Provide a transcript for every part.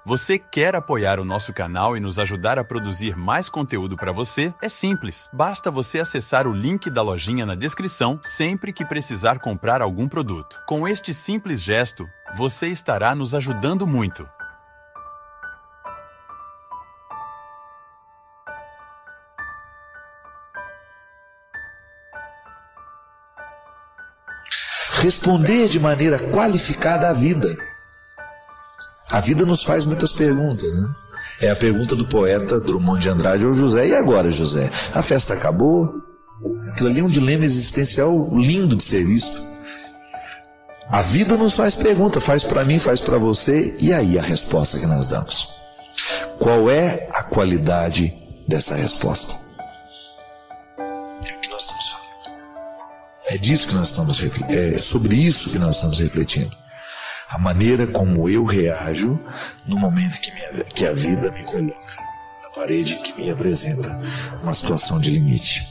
Você quer apoiar o nosso canal e nos ajudar a produzir mais conteúdo para você? É simples, basta você acessar o link da lojinha na descrição sempre que precisar comprar algum produto. Com este simples gesto, você estará nos ajudando muito. Responder de maneira qualificada à vida. A vida nos faz muitas perguntas, né? É a pergunta do poeta Drummond de Andrade ao José: e agora, José? A festa acabou? Aquilo ali é um dilema existencial lindo de ser visto. A vida nos faz pergunta, faz para mim, faz para você. E aí a resposta que nós damos? Qual é a qualidade dessa resposta? É o que nós estamos falando. É disso que nós estamos refletindo. É sobre isso que nós estamos refletindo. A maneira como eu reajo no momento que a vida me coloca na parede, que me apresenta uma situação de limite.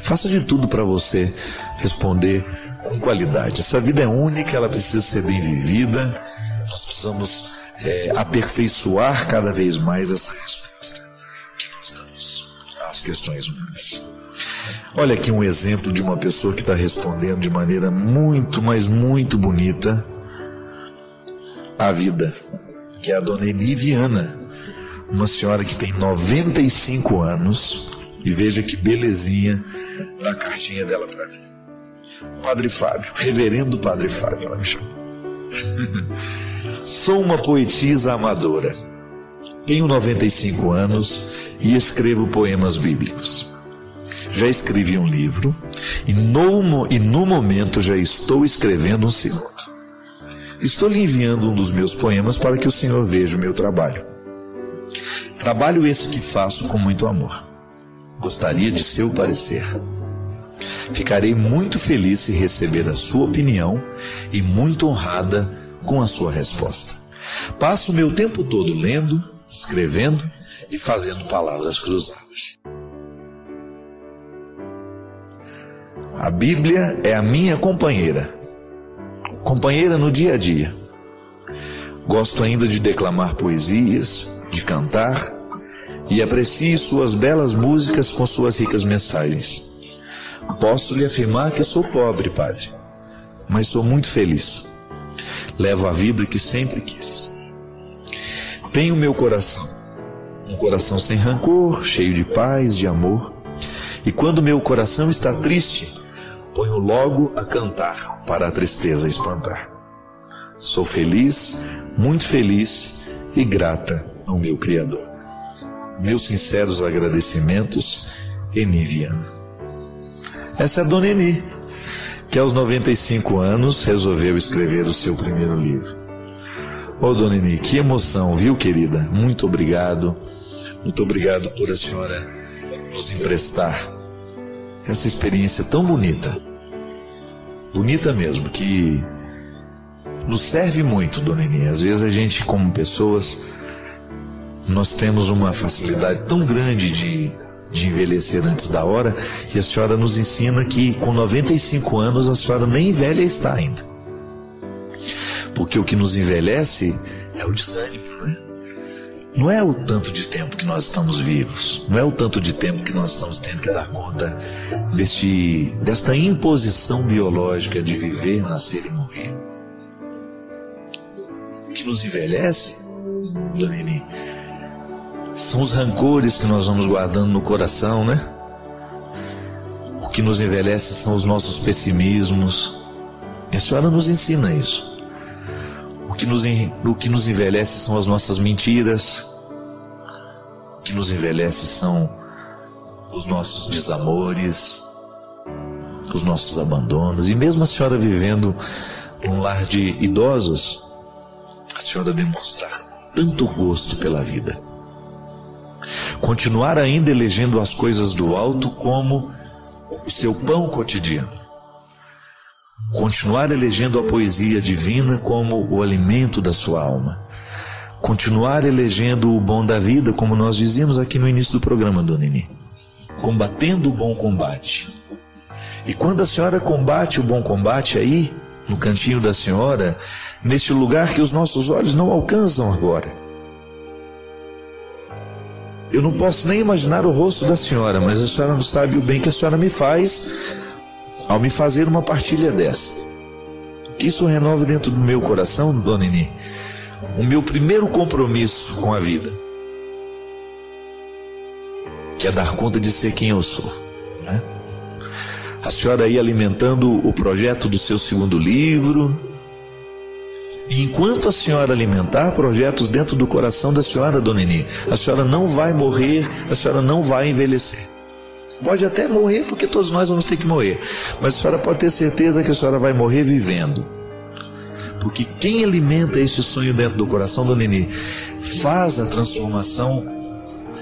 Faça de tudo para você responder com qualidade. Essa vida é única, ela precisa ser bem vivida. Nós precisamos aperfeiçoar cada vez mais essa resposta que nós damos às questões humanas. Olha aqui um exemplo de uma pessoa que está respondendo de maneira muito, mas muito bonita a vida, que é a dona Eni Viana, uma senhora que tem 95 anos, e veja que belezinha na cartinha dela para mim. Padre Fábio, reverendo Padre Fábio, ela me chamou. Sou uma poetisa amadora, tenho 95 anos e escrevo poemas bíblicos. Já escrevi um livro e no momento já estou escrevendo um segundo. Estou lhe enviando um dos meus poemas para que o Senhor veja o meu trabalho. Trabalho esse que faço com muito amor. Gostaria de seu parecer. Ficarei muito feliz se receber a sua opinião e muito honrada com a sua resposta. Passo o meu tempo todo lendo, escrevendo e fazendo palavras cruzadas. A Bíblia é a minha companheira no dia a dia. Gosto ainda de declamar poesias, de cantar, e aprecio suas belas músicas com suas ricas mensagens. Posso lhe afirmar que sou pobre, padre, mas sou muito feliz. Levo a vida que sempre quis. Tenho meu coração, um coração sem rancor, cheio de paz, de amor, e quando meu coração está triste, ponho logo a cantar para a tristeza espantar. Sou feliz, muito feliz e grata ao meu Criador. Meus sinceros agradecimentos, Eni Viana. Essa é a dona Eni, que aos 95 anos resolveu escrever o seu primeiro livro. Ô dona Eni, que emoção, viu, querida? Muito obrigado por a senhora nos emprestar essa experiência tão bonita mesmo, que nos serve muito, dona Eni. Às vezes a gente, como pessoas, nós temos uma facilidade tão grande de envelhecer antes da hora, e a senhora nos ensina que com 95 anos a senhora nem velha está ainda. Porque o que nos envelhece é o desânimo, né? Não é o tanto de tempo que nós estamos vivos, não é o tanto de tempo que nós estamos tendo que dar conta desta imposição biológica de viver, nascer e morrer. O que nos envelhece, dona Eni, são os rancores que nós vamos guardando no coração, né? O que nos envelhece são os nossos pessimismos. E a senhora nos ensina isso. O que nos envelhece são as nossas mentiras. O que nos envelhece são os nossos desamores, os nossos abandonos. E mesmo a senhora vivendo num lar de idosos, a senhora demonstrar tanto gosto pela vida. Continuar ainda elegendo as coisas do alto como o seu pão cotidiano. Continuar elegendo a poesia divina como o alimento da sua alma. Continuar elegendo o bom da vida, como nós dizíamos aqui no início do programa, dona Eni. Combatendo o bom combate. E quando a senhora combate o bom combate aí, no cantinho da senhora, neste lugar que os nossos olhos não alcançam agora, Eu não posso nem imaginar o rosto da senhora, mas a senhora não sabe o bem que a senhora me faz ao me fazer uma partilha dessa. Que isso renove dentro do meu coração, dona Nini, o meu primeiro compromisso com a vida, que é dar conta de ser quem eu sou, né? A senhora aí alimentando o projeto do seu segundo livro. E enquanto a senhora alimentar projetos dentro do coração da senhora, dona Nini, a senhora não vai morrer, a senhora não vai envelhecer. Pode até morrer, porque todos nós vamos ter que morrer, mas a senhora pode ter certeza que a senhora vai morrer vivendo. Porque quem alimenta esse sonho dentro do coração, dona Nini, faz a transformação,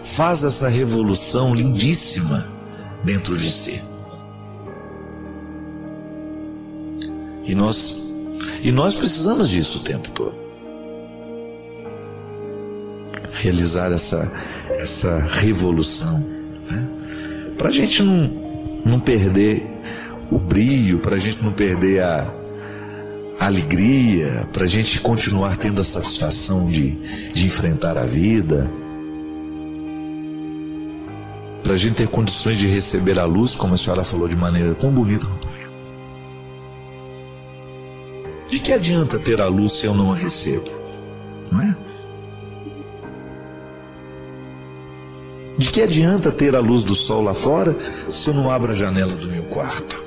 faz essa revolução lindíssima dentro de si. E nós precisamos disso o tempo todo. Realizar essa revolução, né? Para a gente não perder o brilho, para a gente não perder a alegria, para a gente continuar tendo a satisfação de enfrentar a vida, para a gente ter condições de receber a luz, como a senhora falou de maneira tão bonita no poema. De que adianta ter a luz se eu não a recebo? Não é? De que adianta ter a luz do sol lá fora se eu não abro a janela do meu quarto?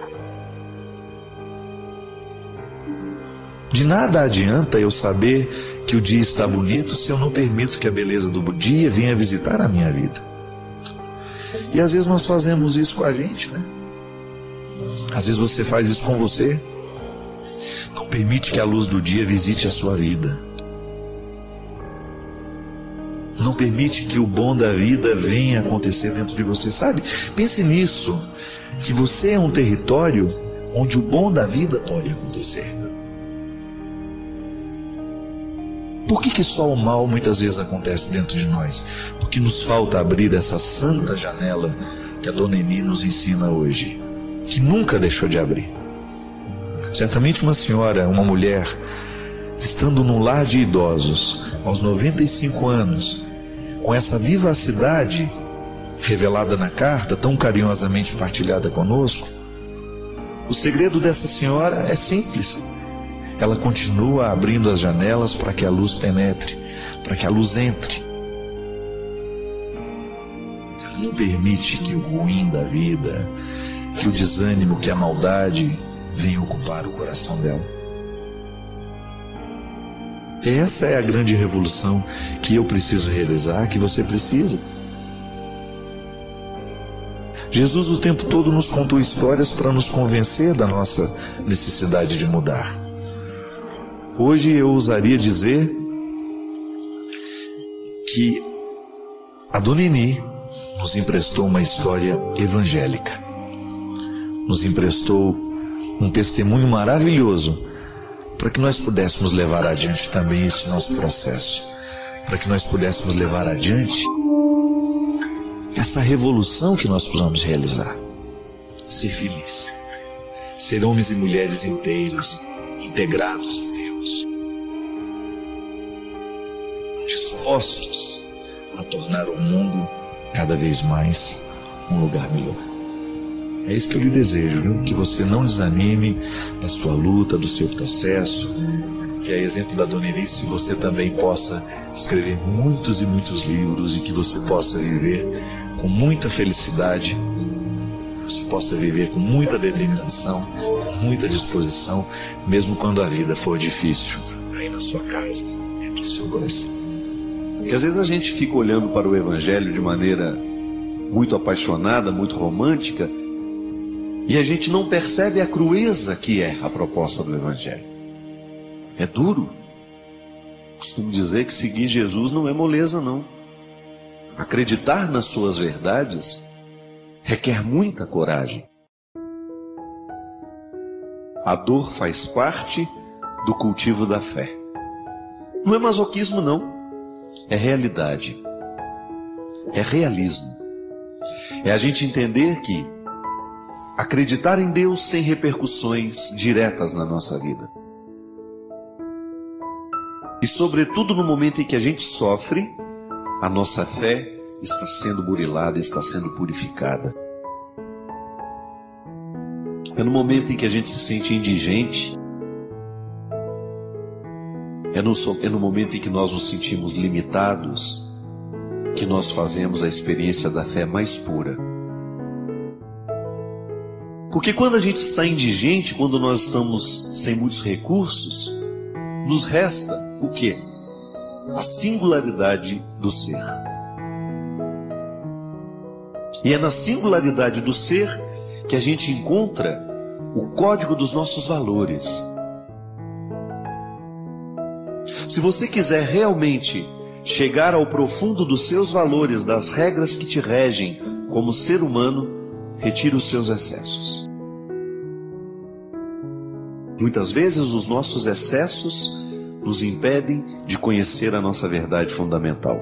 De nada adianta eu saber que o dia está bonito se eu não permito que a beleza do dia venha visitar a minha vida. E às vezes nós fazemos isso com a gente, né? Às vezes você faz isso com você. Não permite que a luz do dia visite a sua vida. Não permite que o bom da vida venha acontecer dentro de você, sabe? Pense nisso, que você é um território onde o bom da vida pode acontecer. Por que só o mal muitas vezes acontece dentro de nós? Porque nos falta abrir essa santa janela que a dona Eni nos ensina hoje, que nunca deixou de abrir. Certamente uma senhora, uma mulher, estando num lar de idosos, aos 95 anos, com essa vivacidade revelada na carta, tão carinhosamente partilhada conosco, o segredo dessa senhora é simples. Ela continua abrindo as janelas para que a luz penetre, para que a luz entre. Ela não permite que o ruim da vida, que o desânimo, que a maldade venha ocupar o coração dela. Essa é a grande revolução que eu preciso realizar, que você precisa. Jesus o tempo todo nos contou histórias para nos convencer da nossa necessidade de mudar. Hoje eu ousaria dizer que a dona Eni nos emprestou uma história evangélica, nos emprestou um testemunho maravilhoso para que nós pudéssemos levar adiante também esse nosso processo, para que nós pudéssemos levar adiante essa revolução que nós precisamos realizar. Ser feliz, ser homens e mulheres inteiros, integrados em Deus, dispostos a tornar o mundo cada vez mais um lugar melhor. É isso que eu lhe desejo, viu? Que você não desanime da sua luta, do seu processo, que a exemplo da dona Eunice, você também possa escrever muitos e muitos livros e que você possa viver com muita felicidade, você possa viver com muita determinação, com muita disposição, mesmo quando a vida for difícil, aí na sua casa, dentro do seu coração. Porque às vezes a gente fica olhando para o Evangelho de maneira muito apaixonada, muito romântica, e a gente não percebe a crueza que é a proposta do Evangelho. É duro. Costumo dizer que seguir Jesus não é moleza, não. Acreditar nas suas verdades requer muita coragem. A dor faz parte do cultivo da fé. Não é masoquismo, não. É realidade. É realismo. É a gente entender que acreditar em Deus tem repercussões diretas na nossa vida. E sobretudo no momento em que a gente sofre, a nossa fé está sendo burilada, está sendo purificada. É no momento em que a gente se sente indigente, é no momento em que nós nos sentimos limitados, que nós fazemos a experiência da fé mais pura. Porque quando a gente está indigente, quando nós estamos sem muitos recursos, nos resta o quê? A singularidade do ser. E é na singularidade do ser que a gente encontra o código dos nossos valores. Se você quiser realmente chegar ao profundo dos seus valores, das regras que te regem como ser humano, retire os seus excessos. Muitas vezes os nossos excessos nos impedem de conhecer a nossa verdade fundamental.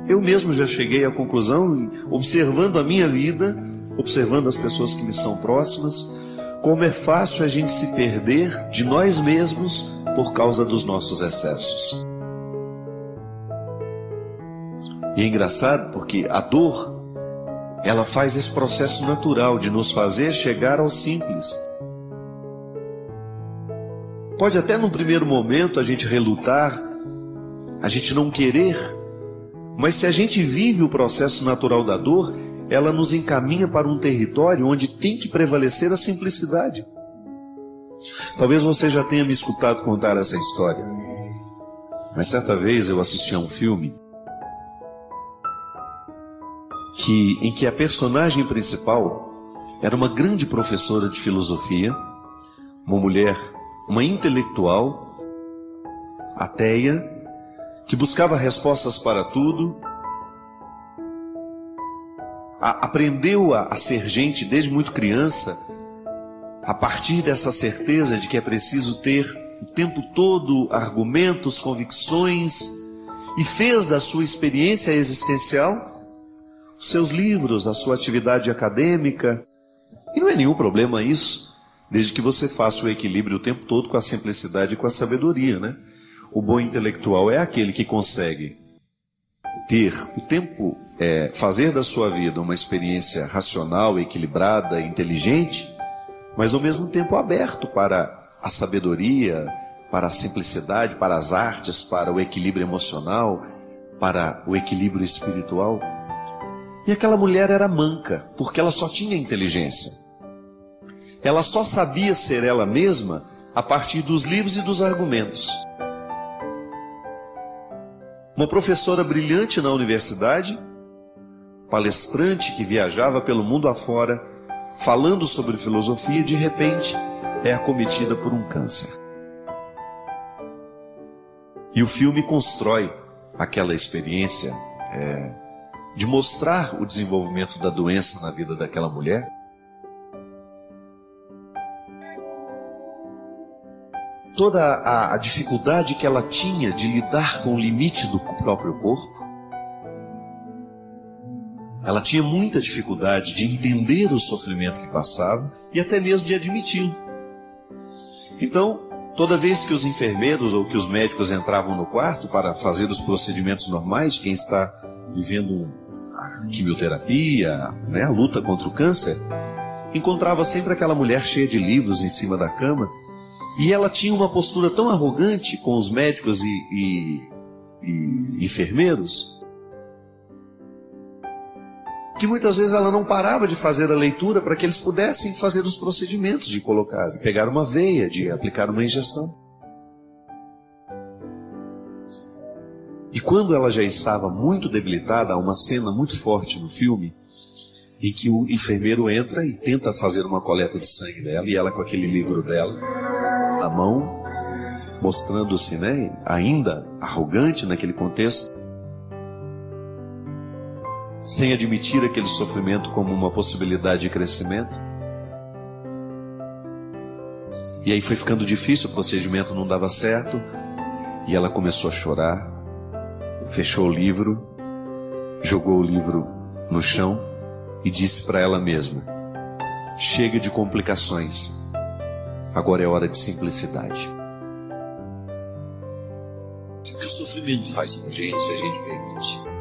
Eu mesmo já cheguei à conclusão, observando a minha vida, observando as pessoas que me são próximas, como é fácil a gente se perder de nós mesmos por causa dos nossos excessos. E é engraçado porque a dor, ela faz esse processo natural de nos fazer chegar ao simples. Pode até num primeiro momento a gente relutar, a gente não querer, mas se a gente vive o processo natural da dor, ela nos encaminha para um território onde tem que prevalecer a simplicidade. Talvez você já tenha me escutado contar essa história, mas certa vez eu assisti a um filme em que a personagem principal era uma grande professora de filosofia, uma mulher, uma intelectual, ateia, que buscava respostas para tudo, aprendeu a ser gente desde muito criança, a partir dessa certeza de que é preciso ter o tempo todo argumentos, convicções, e fez da sua experiência existencial os seus livros, a sua atividade acadêmica. E não é nenhum problema isso, desde que você faça o equilíbrio o tempo todo com a simplicidade e com a sabedoria, né? O bom intelectual é aquele que consegue ter o tempo, fazer da sua vida uma experiência racional, equilibrada, inteligente, mas ao mesmo tempo aberto para a sabedoria, para a simplicidade, para as artes, para o equilíbrio emocional, para o equilíbrio espiritual. E aquela mulher era manca, porque ela só tinha inteligência. Ela só sabia ser ela mesma a partir dos livros e dos argumentos. Uma professora brilhante na universidade, palestrante que viajava pelo mundo afora, falando sobre filosofia, de repente é acometida por um câncer. E o filme constrói aquela experiência de mostrar o desenvolvimento da doença na vida daquela mulher. Toda a dificuldade que ela tinha de lidar com o limite do próprio corpo. Ela tinha muita dificuldade de entender o sofrimento que passava e até mesmo de admiti-lo. Então, toda vez que os enfermeiros ou que os médicos entravam no quarto para fazer os procedimentos normais de quem está vivendo a quimioterapia, a luta contra o câncer, encontrava sempre aquela mulher cheia de livros em cima da cama, e ela tinha uma postura tão arrogante com os médicos e enfermeiros, que muitas vezes ela não parava de fazer a leitura para que eles pudessem fazer os procedimentos de pegar uma veia, de aplicar uma injeção. E quando ela já estava muito debilitada, há uma cena muito forte no filme, em que o enfermeiro entra e tenta fazer uma coleta de sangue dela, e ela com aquele livro dela na mão, mostrando-se, ainda arrogante naquele contexto, sem admitir aquele sofrimento como uma possibilidade de crescimento. E aí foi ficando difícil, o procedimento não dava certo, e ela começou a chorar, fechou o livro, jogou o livro no chão e disse para ela mesma: chega de complicações, agora é hora de simplicidade. O que o sofrimento faz com a gente, se a gente permite?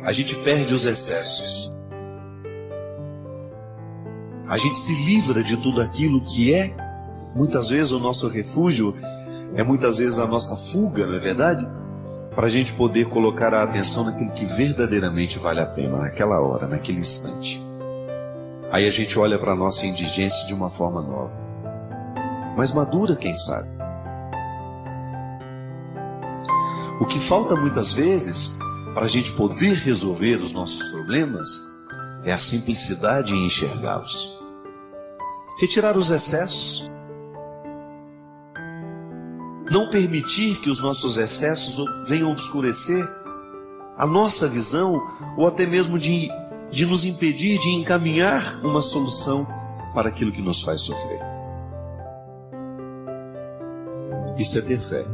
a gente perde os excessos. A gente se livra de tudo aquilo que é, muitas vezes, o nosso refúgio, é muitas vezes a nossa fuga, não é verdade? Para a gente poder colocar a atenção naquilo que verdadeiramente vale a pena, naquela hora, naquele instante. Aí a gente olha para a nossa indigência de uma forma nova, mas madura, quem sabe. O que falta muitas vezes para a gente poder resolver os nossos problemas é a simplicidade em enxergá-los. Retirar os excessos. Não permitir que os nossos excessos venham obscurecer a nossa visão, ou até mesmo de nos impedir de encaminhar uma solução para aquilo que nos faz sofrer. Isso é ter fé.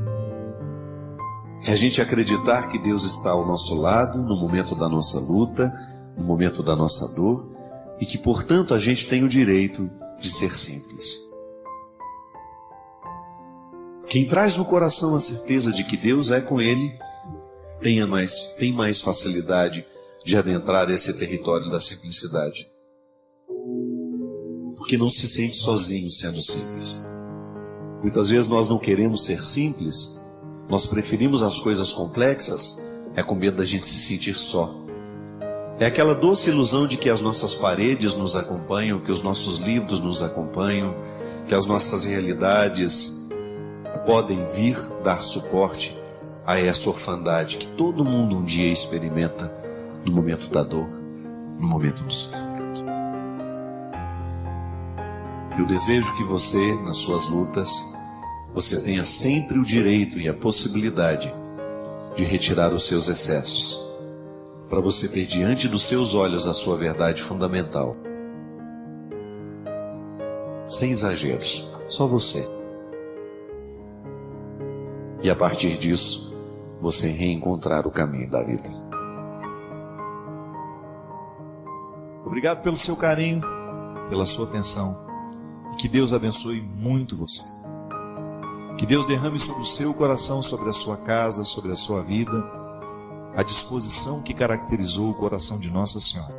É a gente acreditar que Deus está ao nosso lado no momento da nossa luta, no momento da nossa dor, e que, portanto, a gente tem o direito de ser simples. Quem traz no coração a certeza de que Deus é com ele, tem mais facilidade de adentrar esse território da simplicidade. Porque não se sente sozinho sendo simples. Muitas vezes nós não queremos ser simples, nós preferimos as coisas complexas, é com medo da gente se sentir só. É aquela doce ilusão de que as nossas paredes nos acompanham, que os nossos livros nos acompanham, que as nossas realidades podem vir dar suporte a essa orfandade que todo mundo um dia experimenta no momento da dor, no momento do sofrimento. Eu desejo que você, nas suas lutas, você tenha sempre o direito e a possibilidade de retirar os seus excessos, para você ter diante dos seus olhos a sua verdade fundamental. Sem exageros, só você. E a partir disso, você reencontrar o caminho da vida. Obrigado pelo seu carinho, pela sua atenção. E que Deus abençoe muito você. Que Deus derrame sobre o seu coração, sobre a sua casa, sobre a sua vida, a disposição que caracterizou o coração de Nossa Senhora.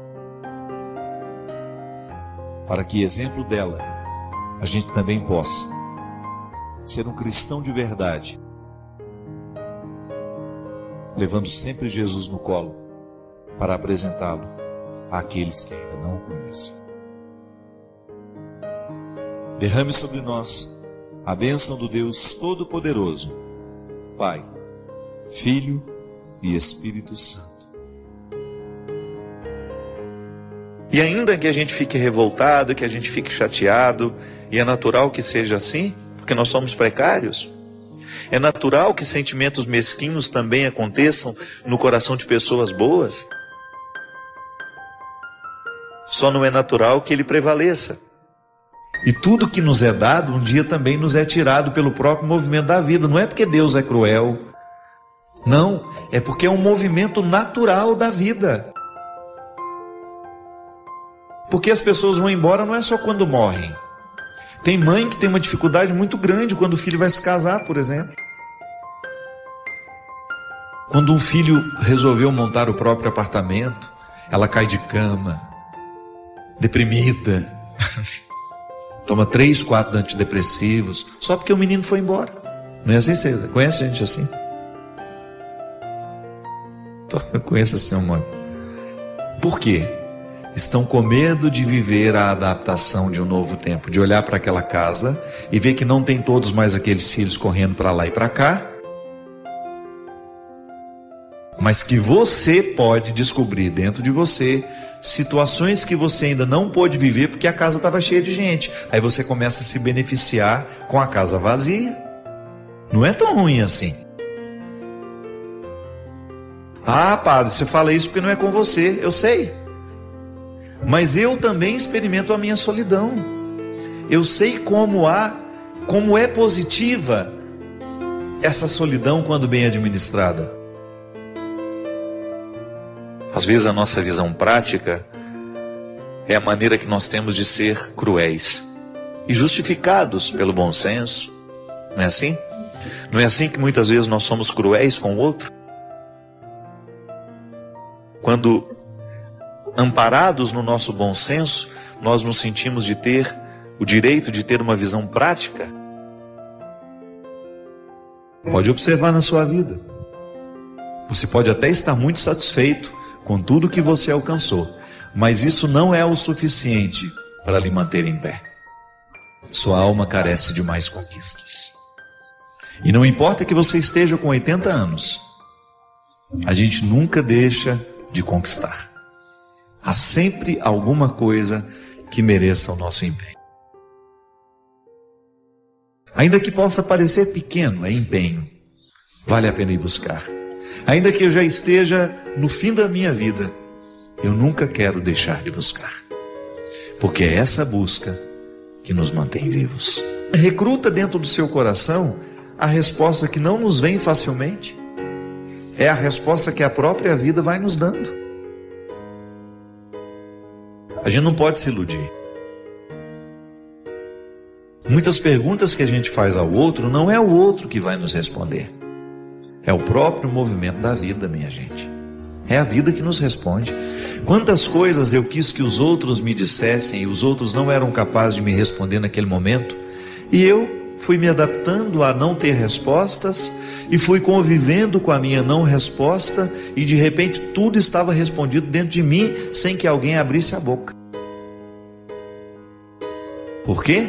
Para que, exemplo dela, a gente também possa ser um cristão de verdade, levando sempre Jesus no colo para apresentá-lo àqueles que ainda não o conhecem. Derrame sobre nós a bênção do Deus Todo-Poderoso, Pai, Filho e Espírito Santo. E ainda que a gente fique revoltado, que a gente fique chateado, e é natural que seja assim, porque nós somos precários, é natural que sentimentos mesquinhos também aconteçam no coração de pessoas boas. Só não é natural que ele prevaleça. E tudo que nos é dado, um dia também nos é tirado pelo próprio movimento da vida. Não é porque Deus é cruel. Não, é porque é um movimento natural da vida. Porque as pessoas vão embora não é só quando morrem. Tem mãe que tem uma dificuldade muito grande quando o filho vai se casar, por exemplo. Quando um filho resolveu montar o próprio apartamento, ela cai de cama, deprimida, toma 3, 4 antidepressivos, só porque o menino foi embora. Não é assim, César? Conhece gente assim? Eu conheço assim um monte. Por quê? Estão com medo de viver a adaptação de um novo tempo, de olhar para aquela casa e ver que não tem todos mais aqueles filhos correndo para lá e para cá, mas que você pode descobrir dentro de você situações que você ainda não pôde viver porque a casa estava cheia de gente. Aí você começa a se beneficiar com a casa vazia. Não é tão ruim assim. Ah, padre, você fala isso porque não é com você. Eu sei. Mas eu também experimento a minha solidão. Eu sei como é positiva essa solidão quando bem administrada. Às vezes a nossa visão prática é a maneira que nós temos de ser cruéis e justificados pelo bom senso. Não é assim? Não é assim que muitas vezes nós somos cruéis com o outro? quando, amparados no nosso bom senso, nós nos sentimos de ter o direito de ter uma visão prática. Pode observar na sua vida. Você pode até estar muito satisfeito com tudo que você alcançou, mas isso não é o suficiente para lhe manter em pé. Sua alma carece de mais conquistas. E não importa que você esteja com 80 anos, a gente nunca deixa de conquistar. Há sempre alguma coisa que mereça o nosso empenho. Ainda que possa parecer pequeno, é empenho. Vale a pena ir buscar. Ainda que eu já esteja no fim da minha vida, eu nunca quero deixar de buscar. Porque é essa busca que nos mantém vivos. Recruta dentro do seu coração a resposta que não nos vem facilmente. É a resposta que a própria vida vai nos dando. A gente não pode se iludir. Muitas perguntas que a gente faz ao outro, não é o outro que vai nos responder. É o próprio movimento da vida, minha gente. É a vida que nos responde. Quantas coisas eu quis que os outros me dissessem e os outros não eram capazes de me responder naquele momento, e eu fui me adaptando a não ter respostas e fui convivendo com a minha não resposta, e de repente tudo estava respondido dentro de mim sem que alguém abrisse a boca. Por quê?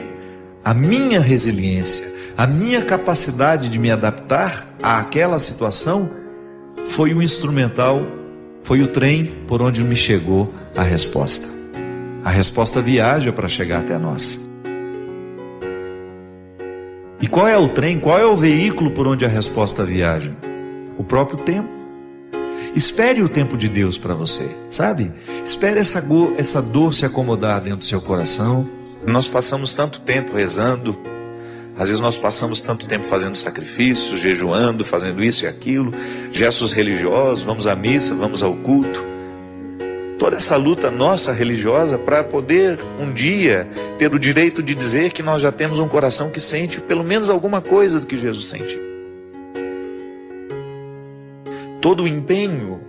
A minha resiliência, a minha capacidade de me adaptar àquela situação foi o instrumental, foi o trem por onde me chegou a resposta. A resposta viaja para chegar até nós. E qual é o trem, qual é o veículo por onde a resposta viaja? O próprio tempo. Espere o tempo de Deus para você, sabe? Espere essa dor se acomodar dentro do seu coração. Nós passamos tanto tempo rezando, às vezes nós passamos tanto tempo fazendo sacrifícios, jejuando, fazendo isso e aquilo, gestos religiosos, vamos à missa, vamos ao culto. Toda essa luta nossa religiosa para poder um dia ter o direito de dizer que nós já temos um coração que sente pelo menos alguma coisa do que Jesus sente. Todo o empenho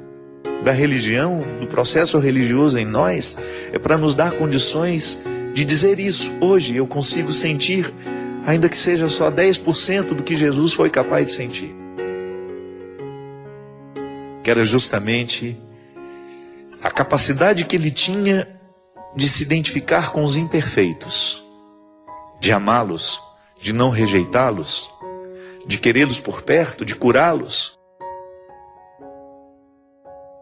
da religião, do processo religioso em nós, é para nos dar condições de dizer isso. Hoje eu consigo sentir, ainda que seja só 10% do que Jesus foi capaz de sentir. Que era justamente a capacidade que ele tinha de se identificar com os imperfeitos, de amá-los, de não rejeitá-los, de querê-los por perto, de curá-los,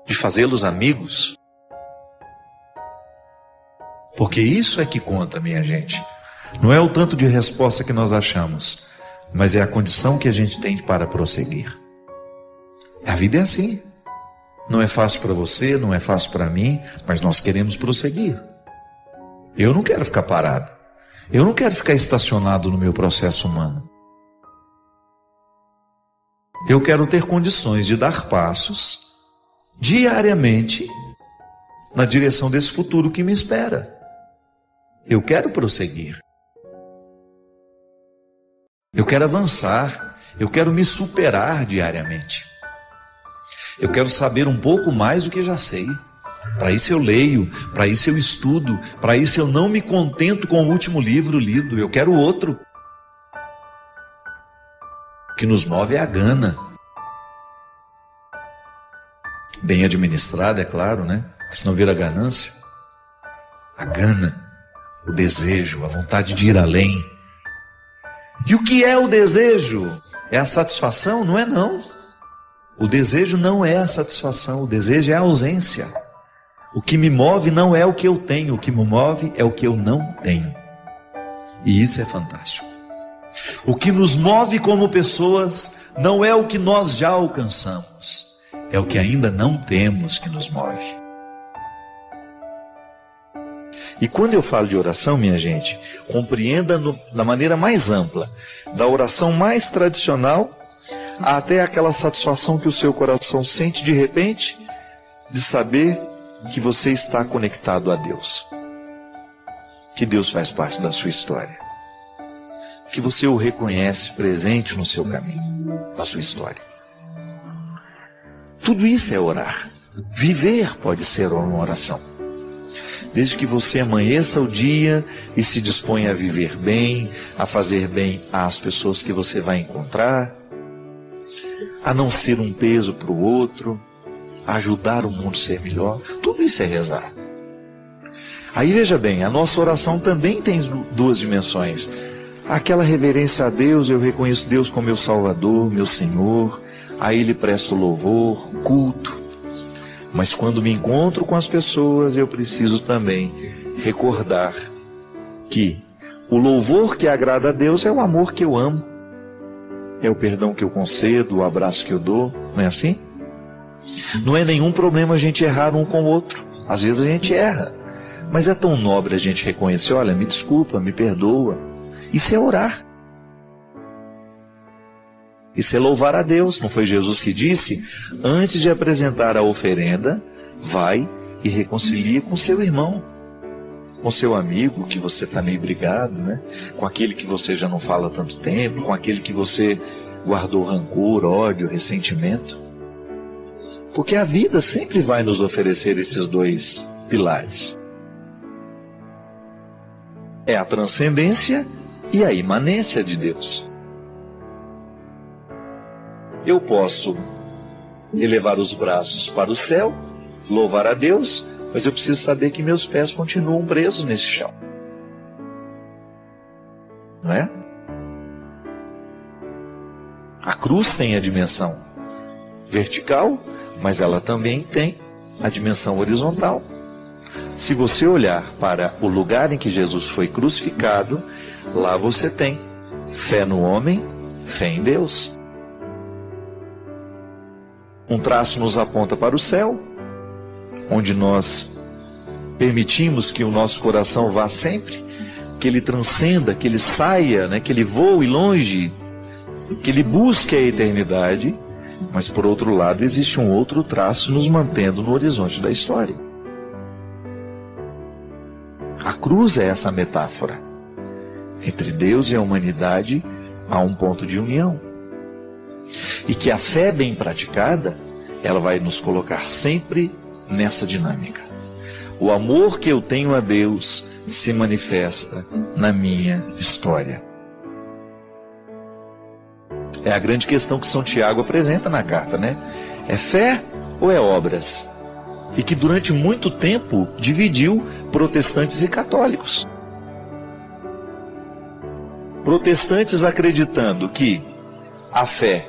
de fazê-los amigos. Porque isso é que conta, minha gente. Não é o tanto de resposta que nós achamos, mas é a condição que a gente tem para prosseguir. A vida é assim. Não é fácil para você, não é fácil para mim, mas nós queremos prosseguir. Eu não quero ficar parado. Eu não quero ficar estacionado no meu processo humano. Eu quero ter condições de dar passos diariamente na direção desse futuro que me espera. Eu quero prosseguir. Eu quero avançar. Eu quero me superar diariamente. Eu quero saber um pouco mais do que já sei. Para isso eu leio, para isso eu estudo, para isso eu não me contento com o último livro lido, eu quero outro. O que nos move é a gana. Bem administrada, é claro, né? Senão vira ganância. A gana, o desejo, a vontade de ir além. E o que é o desejo? É a satisfação? Não é não. O desejo não é a satisfação, o desejo é a ausência. O que me move não é o que eu tenho, o que me move é o que eu não tenho. E isso é fantástico. O que nos move como pessoas não é o que nós já alcançamos, é o que ainda não temos que nos move. E quando eu falo de oração, minha gente, compreenda da maneira mais ampla, da oração mais tradicional até aquela satisfação que o seu coração sente de repente, de saber que você está conectado a Deus. Que Deus faz parte da sua história. Que você o reconhece presente no seu caminho, na sua história. Tudo isso é orar. Viver pode ser uma oração. Desde que você amanheça o dia e se disponha a viver bem, a fazer bem às pessoas que você vai encontrar, a não ser um peso para o outro, a ajudar o mundo a ser melhor, tudo isso é rezar. Aí veja bem, a nossa oração também tem duas dimensões. Aquela reverência a Deus, eu reconheço Deus como meu Salvador, meu Senhor, a Ele presto louvor, culto. Mas quando me encontro com as pessoas, eu preciso também recordar que o louvor que agrada a Deus é o amor que eu amo, é o perdão que eu concedo, o abraço que eu dou, não é assim? Não é nenhum problema a gente errar um com o outro, às vezes a gente erra, mas é tão nobre a gente reconhecer, olha, me desculpa, me perdoa, isso é orar. Isso é louvar a Deus. Não foi Jesus que disse? Antes de apresentar a oferenda, vai e reconcilia com seu irmão, com seu amigo que você está meio brigado, né? Com aquele que você já não fala há tanto tempo, com aquele que você guardou rancor, ódio, ressentimento. Porque a vida sempre vai nos oferecer esses dois pilares. É a transcendência e a imanência de Deus. Eu posso elevar os braços para o céu, louvar a Deus, mas eu preciso saber que meus pés continuam presos nesse chão. Não é? A cruz tem a dimensão vertical, mas ela também tem a dimensão horizontal. Se você olhar para o lugar em que Jesus foi crucificado, lá você tem fé no homem, fé em Deus. Um traço nos aponta para o céu, onde nós permitimos que o nosso coração vá sempre, que ele transcenda, que ele saia, né, que ele voe longe, que ele busque a eternidade. Mas por outro lado existe um outro traço nos mantendo no horizonte da história. A cruz é essa metáfora. Entre Deus e a humanidade há um ponto de união. E que a fé bem praticada, ela vai nos colocar sempre nessa dinâmica. O amor que eu tenho a Deus se manifesta na minha história. É a grande questão que São Tiago apresenta na carta, né? É fé ou é obras? E que durante muito tempo dividiu protestantes e católicos. Protestantes acreditando que a fé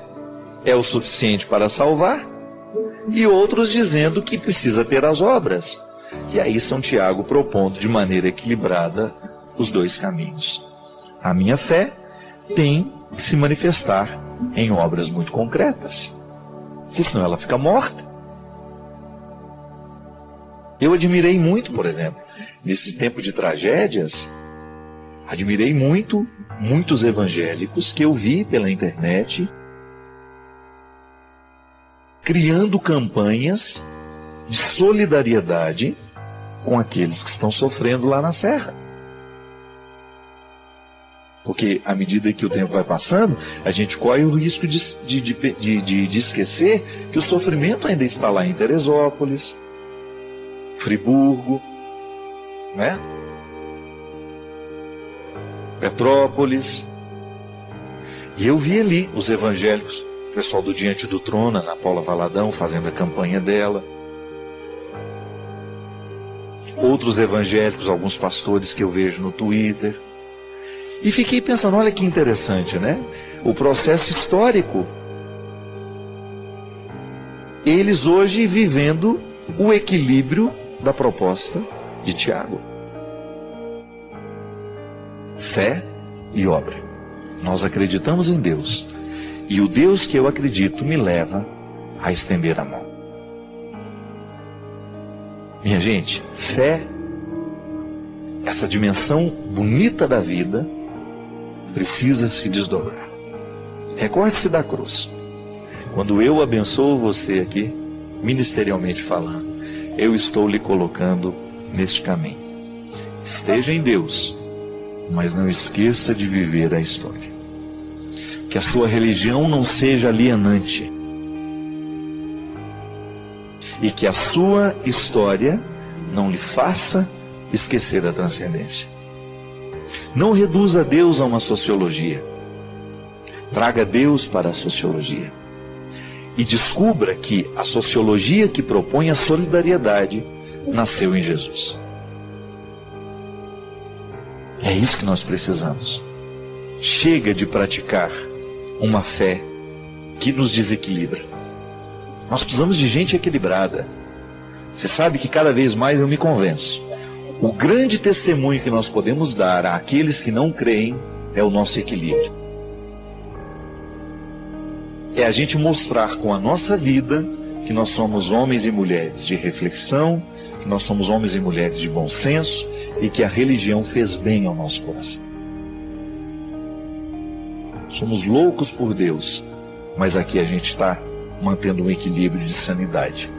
é o suficiente para salvar, e outros dizendo que precisa ter as obras. E aí São Tiago propondo de maneira equilibrada os dois caminhos. A minha fé tem que se manifestar em obras muito concretas, porque senão ela fica morta. Eu admirei muito, por exemplo, nesse tempo de tragédias, admirei muito muitos evangélicos que eu vi pela internet criando campanhas de solidariedade com aqueles que estão sofrendo lá na serra. Porque à medida que o tempo vai passando, a gente corre o risco de esquecer que o sofrimento ainda está lá em Teresópolis, Friburgo, né? Petrópolis. E eu vi ali os evangélicos, o pessoal do Diante do Trono, Ana Paula Valadão, fazendo a campanha dela. Outros evangélicos, alguns pastores que eu vejo no Twitter. E fiquei pensando, olha que interessante, né? O processo histórico. Eles hoje vivendo o equilíbrio da proposta de Tiago. Fé e obra. Nós acreditamos em Deus. E o Deus que eu acredito me leva a estender a mão. Minha gente, fé, essa dimensão bonita da vida, precisa se desdobrar. Recorde-se da cruz. Quando eu abençoo você aqui, ministerialmente falando, eu estou lhe colocando neste caminho. Esteja em Deus, mas não esqueça de viver a história. Que a sua religião não seja alienante. e que a sua história não lhe faça esquecer a transcendência. Não reduza Deus a uma sociologia. Traga Deus para a sociologia. E descubra que a sociologia que propõe a solidariedade nasceu em Jesus. É isso que nós precisamos. Chega de praticar uma fé que nos desequilibra. Nós precisamos de gente equilibrada. Você sabe que cada vez mais eu me convenço. O grande testemunho que nós podemos dar àqueles que não creem é o nosso equilíbrio. É a gente mostrar com a nossa vida que nós somos homens e mulheres de reflexão, que nós somos homens e mulheres de bom senso e que a religião fez bem ao nosso coração. Somos loucos por Deus, mas aqui a gente está mantendo um equilíbrio de sanidade.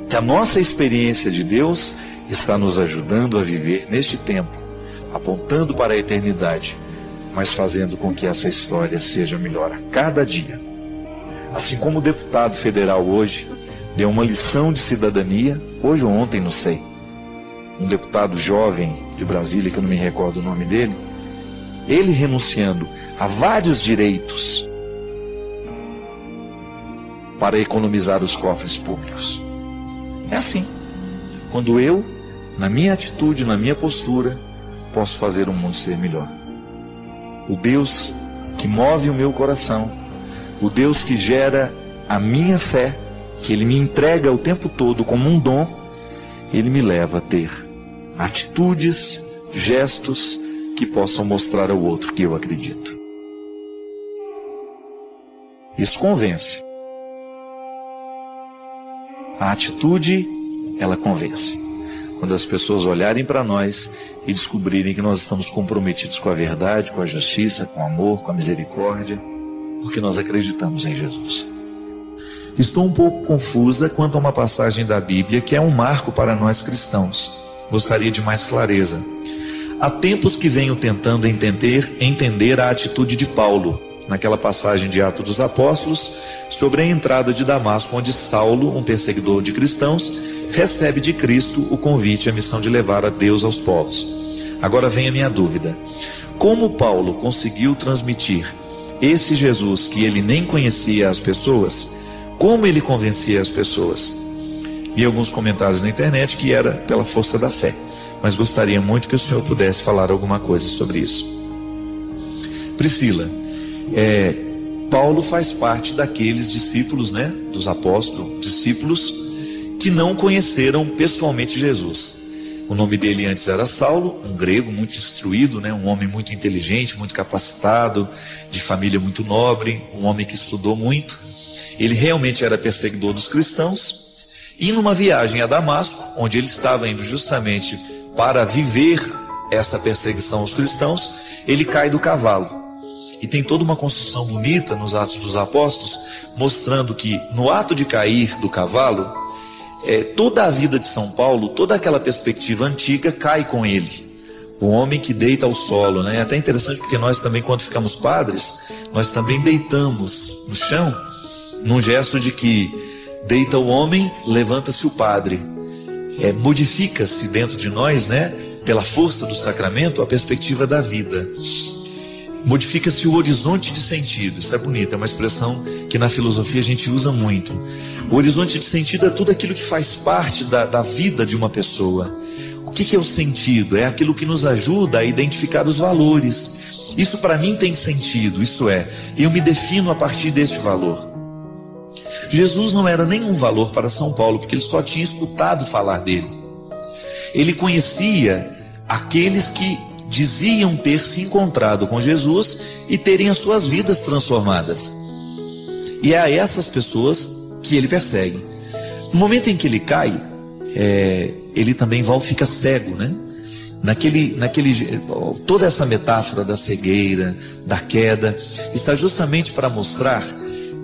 Que a nossa experiência de Deus está nos ajudando a viver neste tempo, apontando para a eternidade, mas fazendo com que essa história seja melhor a cada dia. Assim como o deputado federal hoje deu uma lição de cidadania, hoje ou ontem, não sei, um deputado jovem de Brasília, que eu não me recordo o nome dele, ele renunciando a vários direitos para economizar os cofres públicos. É assim. Quando eu, na minha atitude, na minha postura, posso fazer o mundo ser melhor. O Deus que move o meu coração, o Deus que gera a minha fé, que Ele me entrega o tempo todo como um dom, Ele me leva a ter atitudes, gestos que possam mostrar ao outro que eu acredito. Isso convence. A atitude, ela convence. Quando as pessoas olharem para nós e descobrirem que nós estamos comprometidos com a verdade, com a justiça, com o amor, com a misericórdia, porque nós acreditamos em Jesus. Estou um pouco confusa quanto a uma passagem da Bíblia que é um marco para nós cristãos. Gostaria de mais clareza. Há tempos que venho tentando entender a atitude de Paulo, naquela passagem de Atos dos Apóstolos, sobre a entrada de Damasco, onde Saulo, um perseguidor de cristãos, recebe de Cristo o convite à missão de levar a Deus aos povos. Agora vem a minha dúvida. Como Paulo conseguiu transmitir esse Jesus que ele nem conhecia as pessoas, como ele convencia as pessoas? Vi alguns comentários na internet que era pela força da fé, mas gostaria muito que o senhor pudesse falar alguma coisa sobre isso. Priscila, Paulo faz parte daqueles discípulos, dos apóstolos, discípulos que não conheceram pessoalmente Jesus. O nome dele antes era Saulo, um grego muito instruído, um homem muito inteligente, muito capacitado, de família muito nobre, um homem que estudou muito. Ele realmente era perseguidor dos cristãos, e numa viagem a Damasco, onde ele estava indo justamente para viver essa perseguição aos cristãos, ele cai do cavalo. E tem toda uma construção bonita nos Atos dos Apóstolos, mostrando que no ato de cair do cavalo, toda a vida de São Paulo, toda aquela perspectiva antiga cai com ele. O homem que deita ao solo, É até interessante porque nós também, quando ficamos padres, nós também deitamos no chão, num gesto de que deita o homem, levanta-se o padre. Modifica-se dentro de nós, pela força do sacramento, a perspectiva da vida. Modifica-se o horizonte de sentido. Isso é bonito, é uma expressão que na filosofia a gente usa muito. O horizonte de sentido é tudo aquilo que faz parte da vida de uma pessoa. O que é o sentido? É aquilo que nos ajuda a identificar os valores. Isso para mim tem sentido, isso é, eu me defino a partir deste valor. Jesus não era nenhum valor para São Paulo, porque ele só tinha escutado falar dele. Ele conhecia aqueles que diziam ter se encontrado com Jesus e terem as suas vidas transformadas. E é a essas pessoas que ele persegue. No momento em que ele cai, ele também fica cego, toda essa metáfora da cegueira, da queda, está justamente para mostrar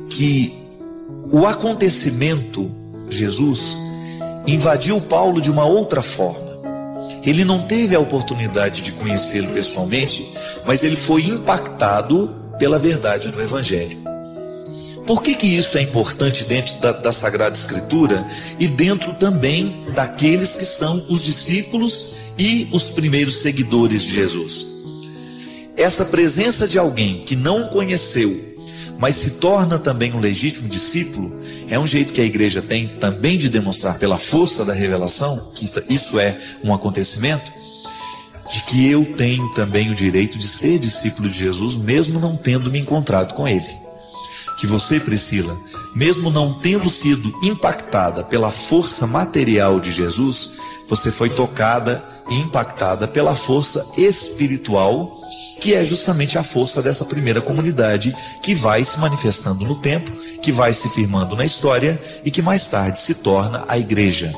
que o acontecimento, Jesus, invadiu Paulo de uma outra forma. Ele não teve a oportunidade de conhecê-lo pessoalmente, mas ele foi impactado pela verdade do Evangelho. Por que isso é importante dentro da Sagrada Escritura e dentro também daqueles que são os discípulos e os primeiros seguidores de Jesus? Essa presença de alguém que não conheceu, mas se torna também um legítimo discípulo, é um jeito que a igreja tem também de demonstrar pela força da revelação, que isso é um acontecimento, de que eu tenho também o direito de ser discípulo de Jesus, mesmo não tendo me encontrado com ele. Que você, Priscila, mesmo não tendo sido impactada pela força material de Jesus, você foi tocada e impactada pela força espiritual, que é justamente a força dessa primeira comunidade, que vai se manifestando no tempo, que vai se firmando na história e que mais tarde se torna a igreja.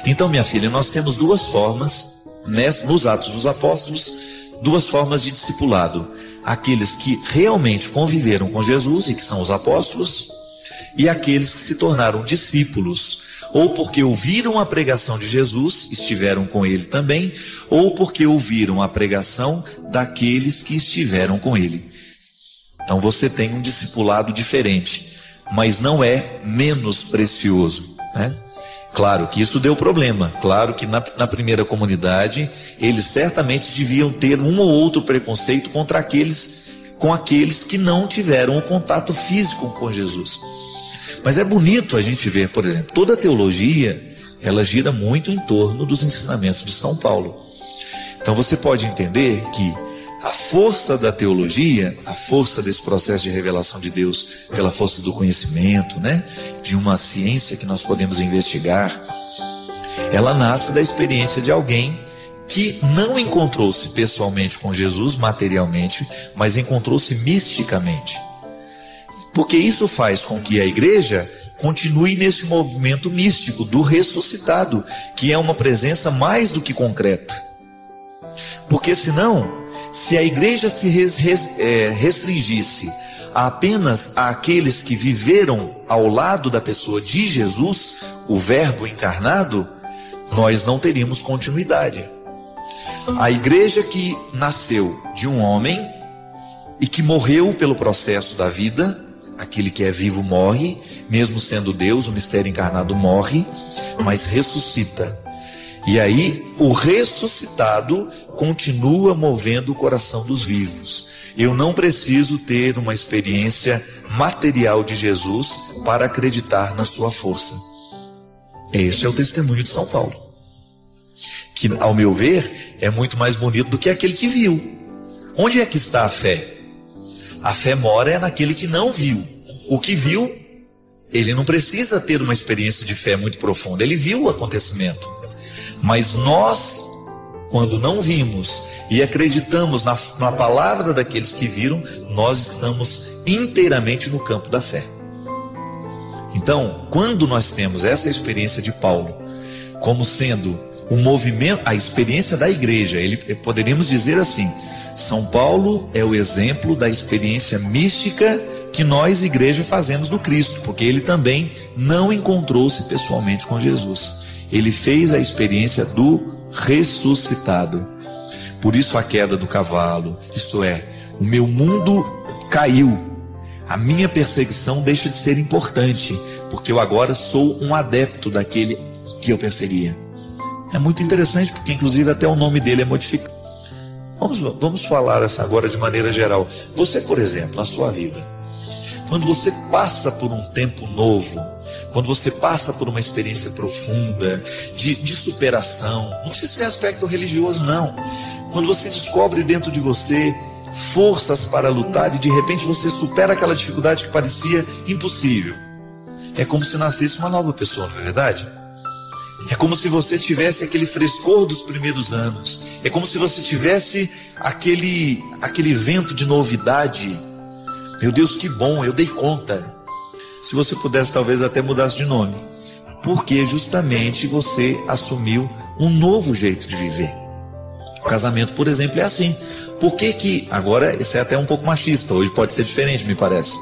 Então, minha filha, nós temos duas formas, nos Atos dos Apóstolos, duas formas de discipulado: aqueles que realmente conviveram com Jesus e que são os apóstolos, e aqueles que se tornaram discípulos, ou porque ouviram a pregação de Jesus, estiveram com ele também, ou porque ouviram a pregação daqueles que estiveram com ele. Então você tem um discipulado diferente, mas não é menos precioso, né? Claro que isso deu problema, claro que na primeira comunidade eles certamente deviam ter um ou outro preconceito com aqueles que não tiveram o contato físico com Jesus. Mas é bonito a gente ver, por exemplo, toda a teologia, ela gira muito em torno dos ensinamentos de São Paulo. Então você pode entender que a força da teologia, a força desse processo de revelação de Deus pela força do conhecimento, né, de uma ciência que nós podemos investigar, ela nasce da experiência de alguém que não encontrou-se pessoalmente com Jesus, materialmente, mas encontrou-se misticamente. Porque isso faz com que a igreja continue nesse movimento místico do ressuscitado, que é uma presença mais do que concreta. Porque senão, se a igreja se restringisse apenas àqueles que viveram ao lado da pessoa de Jesus, o Verbo encarnado, nós não teríamos continuidade. A igreja que nasceu de um homem e que morreu pelo processo da vida, aquele que é vivo morre, mesmo sendo Deus, o mistério encarnado morre, mas ressuscita. E aí o ressuscitado continua movendo o coração dos vivos. Eu não preciso ter uma experiência material de Jesus para acreditar na sua força. Este é o testemunho de São Paulo, que, ao meu ver, é muito mais bonito do que aquele que viu. Onde é que está a fé? A fé mora naquele que não viu. O que viu, ele não precisa ter uma experiência de fé muito profunda. Ele viu o acontecimento. Mas nós, quando não vimos e acreditamos na palavra daqueles que viram, nós estamos inteiramente no campo da fé. Então, quando nós temos essa experiência de Paulo como sendo o movimento, a experiência da igreja, poderíamos dizer assim: São Paulo é o exemplo da experiência mística que nós, igreja, fazemos do Cristo, porque ele também não encontrou-se pessoalmente com Jesus. Ele fez a experiência do ressuscitado. Por isso a queda do cavalo, isto é, o meu mundo caiu, a minha perseguição deixa de ser importante, porque eu agora sou um adepto daquele que eu perseguia. É muito interessante, porque inclusive até o nome dele é modificado. Vamos falar agora de maneira geral. Você, por exemplo, na sua vida, quando você passa por um tempo novo, quando você passa por uma experiência profunda de superação, não precisa ser aspecto religioso não, quando você descobre dentro de você forças para lutar e de repente você supera aquela dificuldade que parecia impossível, é como se nascesse uma nova pessoa, não é verdade? É como se você tivesse aquele frescor dos primeiros anos, é como se você tivesse aquele vento de novidade. Meu Deus, que bom, eu dei conta. Se você pudesse, talvez até mudasse de nome, porque justamente você assumiu um novo jeito de viver. O casamento, por exemplo, é assim. Por que agora, isso é até um pouco machista, hoje pode ser diferente, me parece.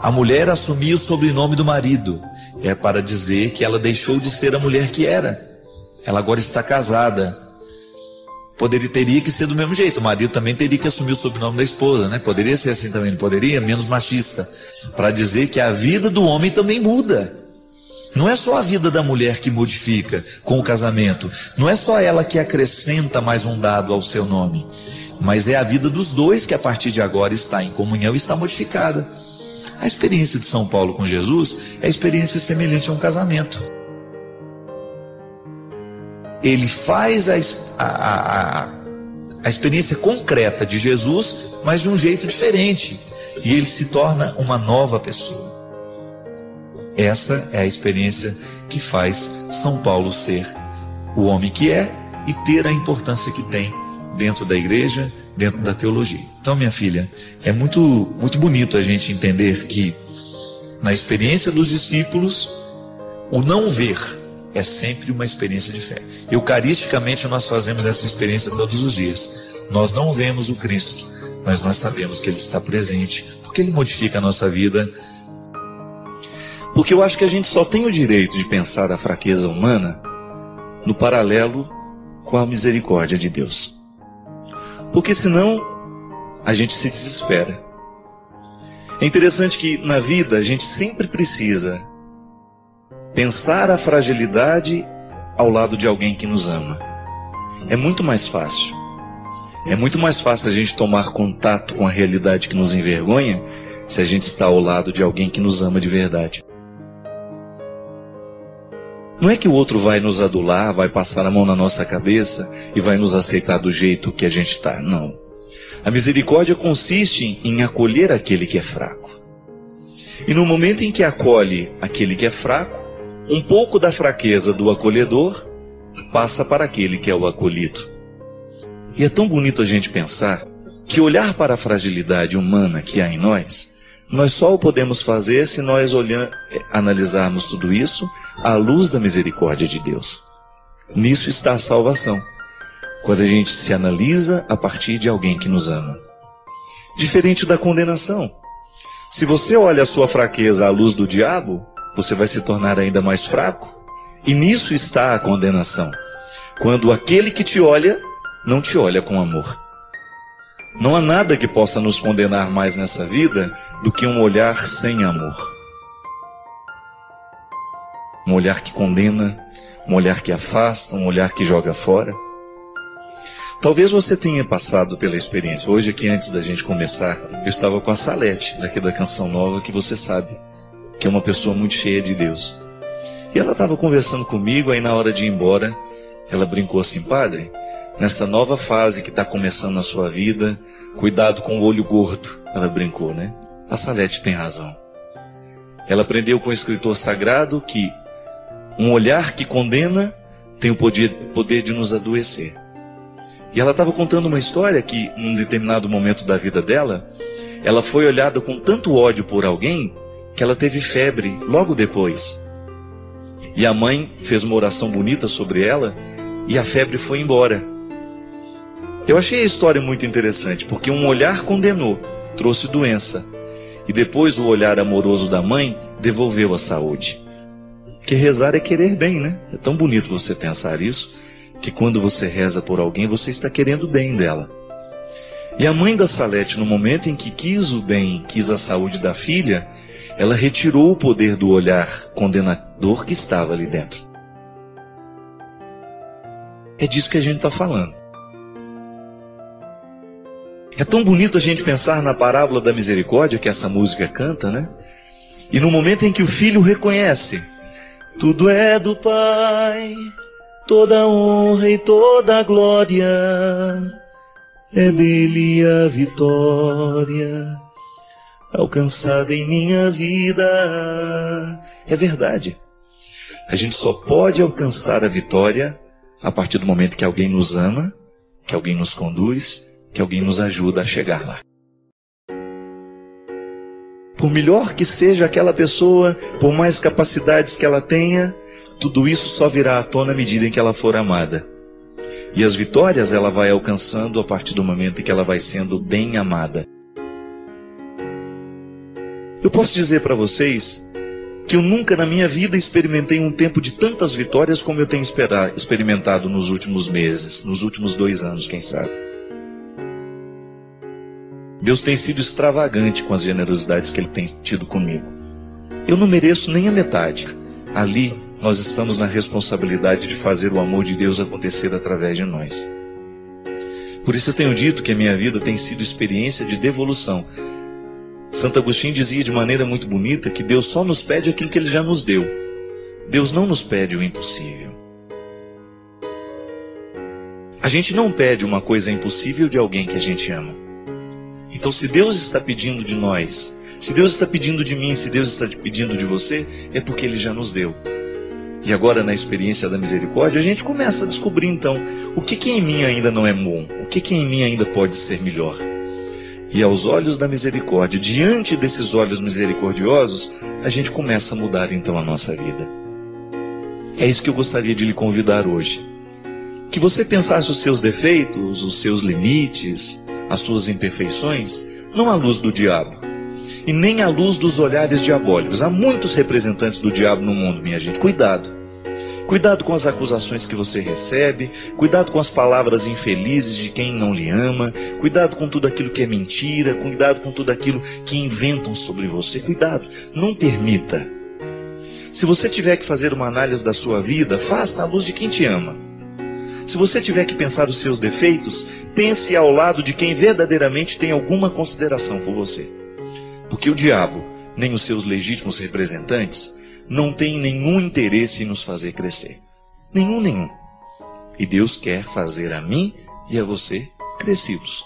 A mulher assumia o sobrenome do marido, é para dizer que ela deixou de ser a mulher que era. Ela agora está casada. Teria que ser do mesmo jeito. O marido também teria que assumir o sobrenome da esposa, né? Poderia ser assim também, não poderia? Menos machista. Para dizer que a vida do homem também muda. Não é só a vida da mulher que modifica com o casamento. Não é só ela que acrescenta mais um dado ao seu nome. Mas é a vida dos dois que a partir de agora está em comunhão e está modificada. A experiência de São Paulo com Jesus é a experiência semelhante a um casamento. Ele faz a experiência concreta de Jesus, mas de um jeito diferente. E ele se torna uma nova pessoa. Essa é a experiência que faz São Paulo ser o homem que é e ter a importância que tem dentro da igreja, dentro da teologia. Então, minha filha, é muito, muito bonito a gente entender que na experiência dos discípulos, o não ver é sempre uma experiência de fé. Eucaristicamente nós fazemos essa experiência todos os dias. Nós não vemos o Cristo, mas nós sabemos que Ele está presente, porque Ele modifica a nossa vida. Porque eu acho que a gente só tem o direito de pensar a fraqueza humana no paralelo com a misericórdia de Deus. Porque senão a gente se desespera. É interessante que na vida a gente sempre precisa pensar a fragilidade ao lado de alguém que nos ama. É muito mais fácil. É muito mais fácil a gente tomar contato com a realidade que nos envergonha se a gente está ao lado de alguém que nos ama de verdade. Não é que o outro vai nos adular, vai passar a mão na nossa cabeça e vai nos aceitar do jeito que a gente está. Não. A misericórdia consiste em acolher aquele que é fraco. E no momento em que acolhe aquele que é fraco, um pouco da fraqueza do acolhedor passa para aquele que é o acolhido. E é tão bonito a gente pensar que olhar para a fragilidade humana que há em nós só o podemos fazer se nós analisarmos tudo isso à luz da misericórdia de Deus. Nisso está a salvação, quando a gente se analisa a partir de alguém que nos ama. Diferente da condenação. Se você olha a sua fraqueza à luz do diabo, você vai se tornar ainda mais fraco. E nisso está a condenação, quando aquele que te olha, não te olha com amor. Não há nada que possa nos condenar mais nessa vida do que um olhar sem amor. Um olhar que condena, um olhar que afasta, um olhar que joga fora. Talvez você tenha passado pela experiência. Hoje aqui, antes da gente começar, eu estava com a Salete, daqui da Canção Nova, que você sabe, que é uma pessoa muito cheia de Deus. E ela estava conversando comigo, aí na hora de ir embora, ela brincou assim: padre, nesta nova fase que está começando na sua vida, cuidado com o olho gordo. Ela brincou, né? A Salete tem razão. Ela aprendeu com o escritor sagrado que um olhar que condena tem o poder de nos adoecer. E ela estava contando uma história que, num determinado momento da vida dela, ela foi olhada com tanto ódio por alguém que ela teve febre logo depois. E a mãe fez uma oração bonita sobre ela e a febre foi embora. Eu achei a história muito interessante, porque um olhar condenou, trouxe doença. E depois o olhar amoroso da mãe devolveu a saúde. Porque rezar é querer bem, né? É tão bonito você pensar isso, que quando você reza por alguém, você está querendo o bem dela. E a mãe da Salete, no momento em que quis o bem, quis a saúde da filha, ela retirou o poder do olhar condenador que estava ali dentro. É disso que a gente está falando. É tão bonito a gente pensar na parábola da misericórdia que essa música canta, né? E no momento em que o filho reconhece: tudo é do Pai, toda honra e toda glória, é dele a vitória alcançada em minha vida. É verdade. A gente só pode alcançar a vitória a partir do momento que alguém nos ama, que alguém nos conduz, que alguém nos ajuda a chegar lá. Por melhor que seja aquela pessoa, por mais capacidades que ela tenha, tudo isso só virá à tona à medida em que ela for amada. E as vitórias ela vai alcançando a partir do momento em que ela vai sendo bem amada. Eu posso dizer para vocês que eu nunca na minha vida experimentei um tempo de tantas vitórias como eu tenho experimentado nos últimos meses, nos últimos 2 anos, quem sabe. Deus tem sido extravagante com as generosidades que Ele tem tido comigo. Eu não mereço nem a metade. Ali nós estamos na responsabilidade de fazer o amor de Deus acontecer através de nós. Por isso eu tenho dito que a minha vida tem sido experiência de devolução. Santo Agostinho dizia de maneira muito bonita que Deus só nos pede aquilo que Ele já nos deu. Deus não nos pede o impossível. A gente não pede uma coisa impossível de alguém que a gente ama. Então, se Deus está pedindo de nós, se Deus está pedindo de mim, se Deus está pedindo de você, é porque Ele já nos deu. E agora, na experiência da misericórdia, a gente começa a descobrir, então, o que em mim ainda não é bom, o que em mim ainda pode ser melhor. E aos olhos da misericórdia, diante desses olhos misericordiosos, a gente começa a mudar, então, a nossa vida. É isso que eu gostaria de lhe convidar hoje. Que você pensasse os seus defeitos, os seus limites, as suas imperfeições, não à luz do diabo, e nem à luz dos olhares diabólicos. Há muitos representantes do diabo no mundo, minha gente. Cuidado. Cuidado com as acusações que você recebe, cuidado com as palavras infelizes de quem não lhe ama, cuidado com tudo aquilo que é mentira, cuidado com tudo aquilo que inventam sobre você. Cuidado, não permita. Se você tiver que fazer uma análise da sua vida, faça à luz de quem te ama. Se você tiver que pensar os seus defeitos, pense ao lado de quem verdadeiramente tem alguma consideração por você. Porque o diabo, nem os seus legítimos representantes, não tem nenhum interesse em nos fazer crescer. Nenhum. E Deus quer fazer a mim e a você crescidos.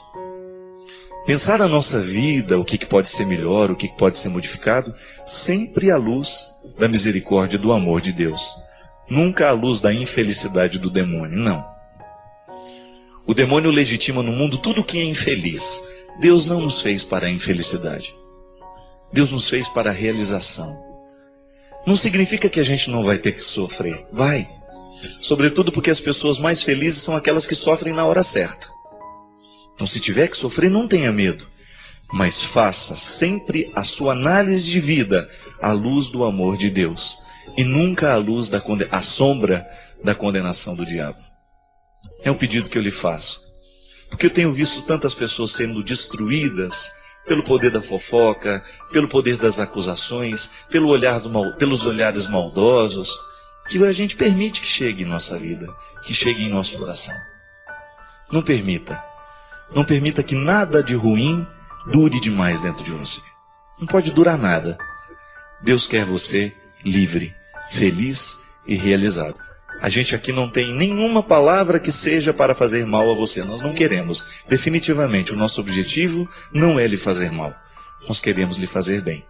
Pensar a nossa vida, o que pode ser melhor, o que pode ser modificado, sempre à luz da misericórdia e do amor de Deus. Nunca à luz da infelicidade do demônio, não. O demônio legitima no mundo tudo o que é infeliz. Deus não nos fez para a infelicidade. Deus nos fez para a realização. Não significa que a gente não vai ter que sofrer. Vai. Sobretudo porque as pessoas mais felizes são aquelas que sofrem na hora certa. Então, se tiver que sofrer, não tenha medo. Mas faça sempre a sua análise de vida à luz do amor de Deus. E nunca à luz da sombra da condenação do diabo. É um pedido que eu lhe faço. Porque eu tenho visto tantas pessoas sendo destruídas pelo poder da fofoca, pelo poder das acusações, pelos olhares maldosos, que a gente permite que chegue em nossa vida, que chegue em nosso coração. Não permita. Não permita que nada de ruim dure demais dentro de você. Não pode durar nada. Deus quer você livre, feliz e realizado. A gente aqui não tem nenhuma palavra que seja para fazer mal a você. Nós não queremos. Definitivamente, o nosso objetivo não é lhe fazer mal. Nós queremos lhe fazer bem.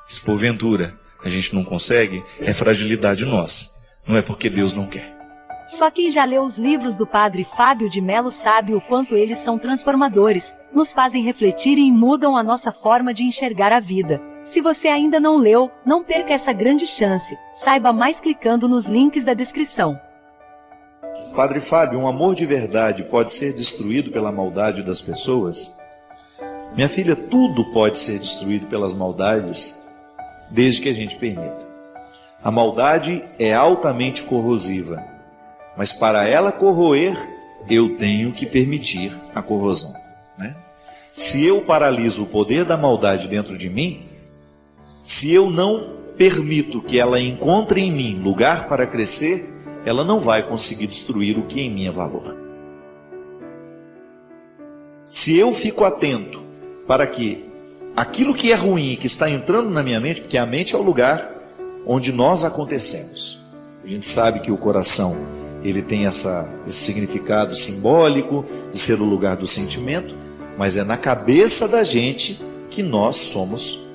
Se porventura a gente não consegue, é fragilidade nossa. Não é porque Deus não quer. Só quem já leu os livros do Padre Fábio de Mello sabe o quanto eles são transformadores, nos fazem refletir e mudam a nossa forma de enxergar a vida. Se você ainda não leu, não perca essa grande chance. Saiba mais clicando nos links da descrição. Padre Fábio, um amor de verdade pode ser destruído pela maldade das pessoas? Minha filha, tudo pode ser destruído pelas maldades, desde que a gente permita. A maldade é altamente corrosiva, mas para ela corroer, eu tenho que permitir a corrosão, né? Se eu paraliso o poder da maldade dentro de mim, se eu não permito que ela encontre em mim lugar para crescer, ela não vai conseguir destruir o que em mim é valor. Se eu fico atento para que aquilo que é ruim, que está entrando na minha mente, porque a mente é o lugar onde nós acontecemos. A gente sabe que o coração, ele tem esse significado simbólico de ser o lugar do sentimento, mas é na cabeça da gente que nós somos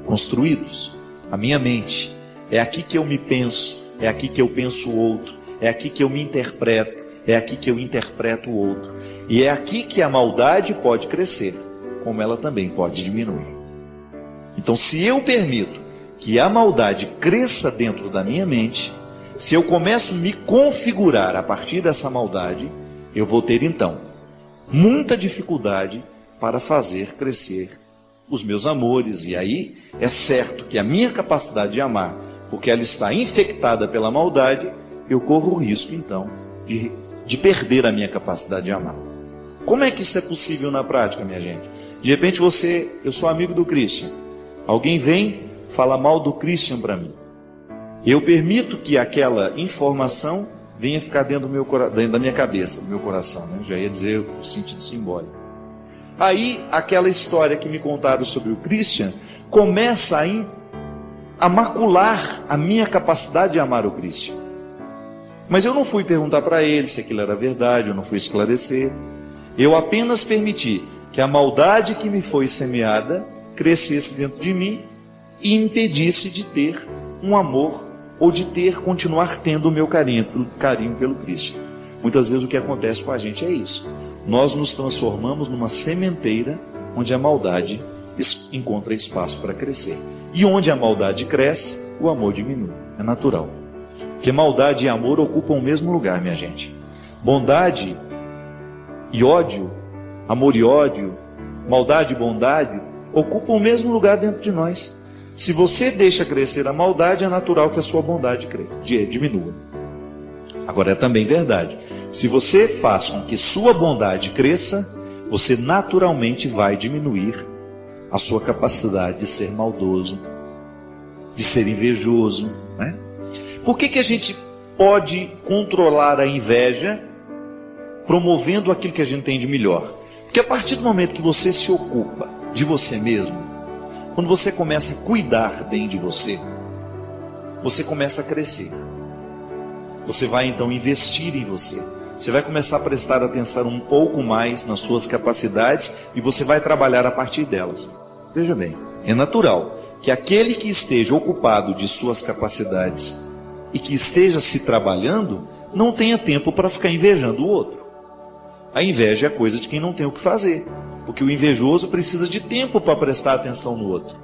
construídos. A minha mente, é aqui que eu me penso, é aqui que eu penso o outro, é aqui que eu me interpreto, é aqui que eu interpreto o outro. E é aqui que a maldade pode crescer, como ela também pode diminuir. Então, se eu permito que a maldade cresça dentro da minha mente, se eu começo a me configurar a partir dessa maldade, eu vou ter então muita dificuldade para fazer crescer os meus amores. E aí é certo que a minha capacidade de amar, porque ela está infectada pela maldade, eu corro o risco então de perder a minha capacidade de amar. Como é que isso é possível na prática, minha gente? De repente eu sou amigo do Christian, alguém vem falar mal do Christian para mim. Eu permito que aquela informação venha ficar dentro da minha cabeça, do meu coração, né? Já ia dizer o sentido simbólico. Aí, aquela história que me contaram sobre o Christian começa a macular a minha capacidade de amar o Christian. Mas eu não fui perguntar para ele se aquilo era verdade, eu não fui esclarecer. Eu apenas permiti que a maldade que me foi semeada crescesse dentro de mim e impedisse de ter um amor ou de continuar tendo o meu carinho pelo Cristo. Muitas vezes o que acontece com a gente é isso. Nós nos transformamos numa sementeira onde a maldade encontra espaço para crescer. E onde a maldade cresce, o amor diminui. É natural. Porque maldade e amor ocupam o mesmo lugar, minha gente. Bondade e ódio, amor e ódio, maldade e bondade, ocupam o mesmo lugar dentro de nós. Se você deixa crescer a maldade, é natural que a sua bondade diminua. Agora é também verdade, se você faz com que sua bondade cresça, você naturalmente vai diminuir a sua capacidade de ser maldoso, de ser invejoso, né? Por que a gente pode controlar a inveja promovendo aquilo que a gente tem de melhor? Porque a partir do momento que você se ocupa de você mesmo, quando você começa a cuidar bem de você, você começa a crescer. Você vai então investir em você. Você vai começar a prestar atenção um pouco mais nas suas capacidades e você vai trabalhar a partir delas. Veja bem, é natural que aquele que esteja ocupado de suas capacidades e que esteja se trabalhando, não tenha tempo para ficar invejando o outro. A inveja é coisa de quem não tem o que fazer, porque o invejoso precisa de tempo para prestar atenção no outro.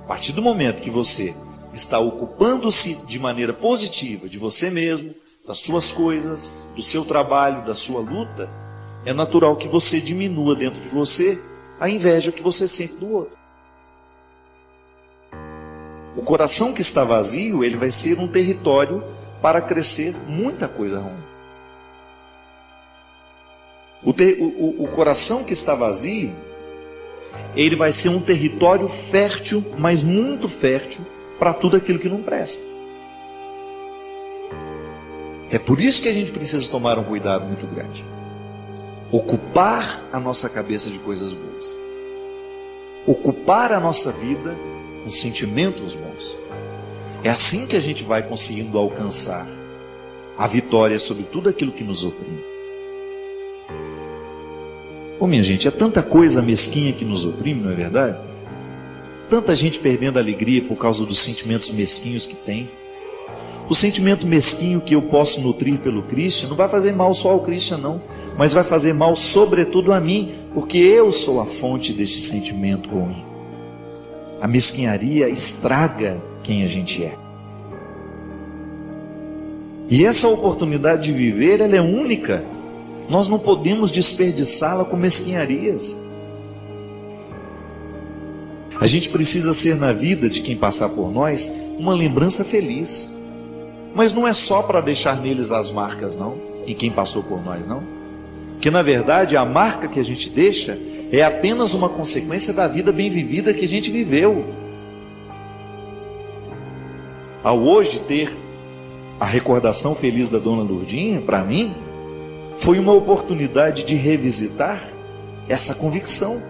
A partir do momento que você está ocupando-se de maneira positiva de você mesmo, das suas coisas, do seu trabalho, da sua luta, é natural que você diminua dentro de você a inveja que você sente do outro. O coração que está vazio, ele vai ser um território para crescer muita coisa ruim. O coração que está vazio, ele vai ser um território fértil, mas muito fértil, para tudo aquilo que não presta. É por isso que a gente precisa tomar um cuidado muito grande. Ocupar a nossa cabeça de coisas boas. Ocupar a nossa vida com sentimentos bons. É assim que a gente vai conseguindo alcançar a vitória sobre tudo aquilo que nos oprime. Minha gente, é tanta coisa mesquinha que nos oprime, não é verdade? Tanta gente perdendo a alegria por causa dos sentimentos mesquinhos que tem. O sentimento mesquinho que eu posso nutrir pelo Cristo não vai fazer mal só ao Cristo, não, mas vai fazer mal sobretudo a mim, porque eu sou a fonte desse sentimento ruim. A mesquinharia estraga quem a gente é. E essa oportunidade de viver, ela é única. Nós não podemos desperdiçá-la com mesquinharias. A gente precisa ser na vida de quem passar por nós uma lembrança feliz. Mas não é só para deixar neles as marcas, não, em quem passou por nós, não. Porque na verdade a marca que a gente deixa é apenas uma consequência da vida bem vivida que a gente viveu. Ao hoje ter a recordação feliz da Dona Lourdinha, para mim, foi uma oportunidade de revisitar essa convicção.